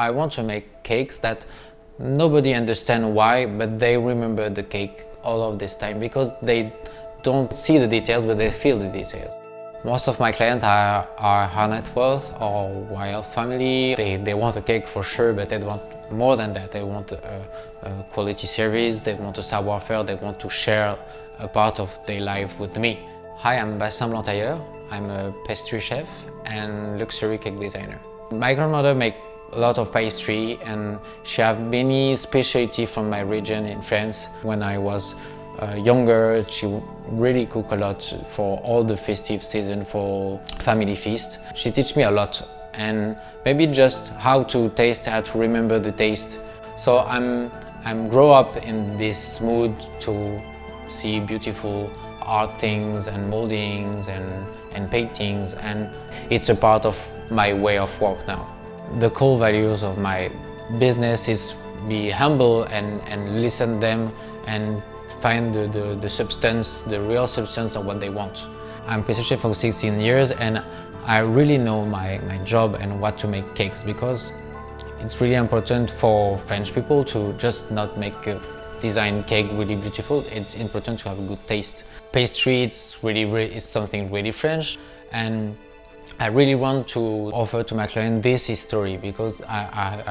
I want to make cakes that nobody understands why, but they remember the cake all of this time because they don't see the details, but they feel the details. Most of my clients are high net worth or royal family. They want a cake for sure, but they want more than that. They want a quality service, they want a savoir-faire, they want to share a part of their life with me. Hi, I'm Bastien Blanc-Tailleur. I'm a pastry chef and luxury cake designer. My grandmother makes a lot of pastry and she has many specialties from my region in France. When I was younger, she really cooked a lot for all the festive season, for family feast. She teach me a lot, and maybe just how to taste, how to remember the taste. So I'm grow up in this mood to see beautiful art things and moldings and paintings, and it's a part of my way of work now. The core values of my business is be humble and listen them and find the substance, the real substance of what they want. I'm pastry chef for 16 years and I really know my job and what to make cakes, because it's really important for French people to just not make a design cake really beautiful. It's important to have a good taste. Pastry, it's something really French, and I really want to offer to my client this history because I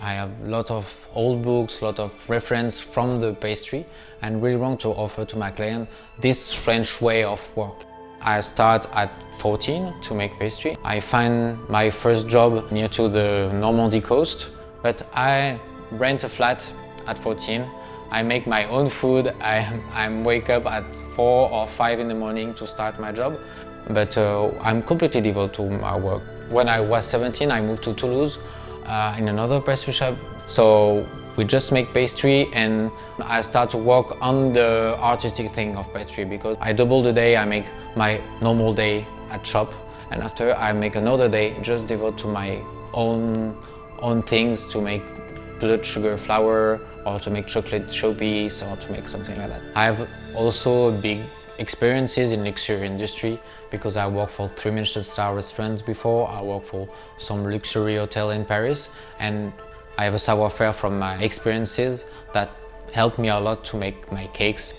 have a lot of old books, a lot of reference from the pastry, and really want to offer to my client this French way of work. I start at 14 to make pastry. I find my first job near to the Normandy coast, but I rent a flat at 14. I make my own food. I wake up at 4 or 5 in the morning to start my job. But I'm completely devoted to my work. When I was 17, I moved to Toulouse in another pastry shop. So we just make pastry, and I start to work on the artistic thing of pastry because I double the day. I make my normal day at shop, and after I make another day just devoted to my own things, to make blood sugar flour or to make chocolate showpiece or to make something like that. I have also big experiences in luxury industry because I worked for 3 Michelin-star restaurants before. I worked for some luxury hotel in Paris, and I have a savoir-faire from my experiences that helped me a lot to make my cakes.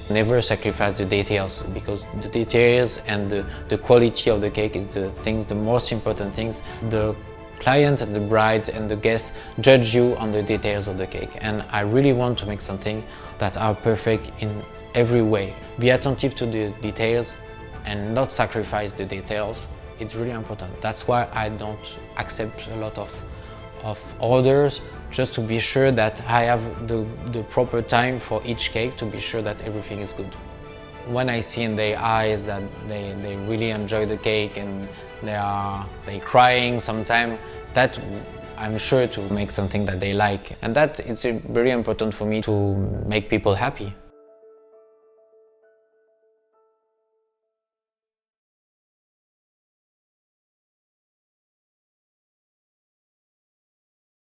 Never sacrifice the details, because the details and the quality of the cake is the most important things. The client and the brides and the guests judge you on the details of the cake, and I really want to make something that are perfect in every way. Be attentive to the details and not sacrifice the details. It's really important. That's why I don't accept a lot of orders, just to be sure that I have the proper time for each cake to be sure that everything is good. When I see in their eyes that they really enjoy the cake and they crying sometimes, that I'm sure to make something that they like. And that it's very important for me to make people happy.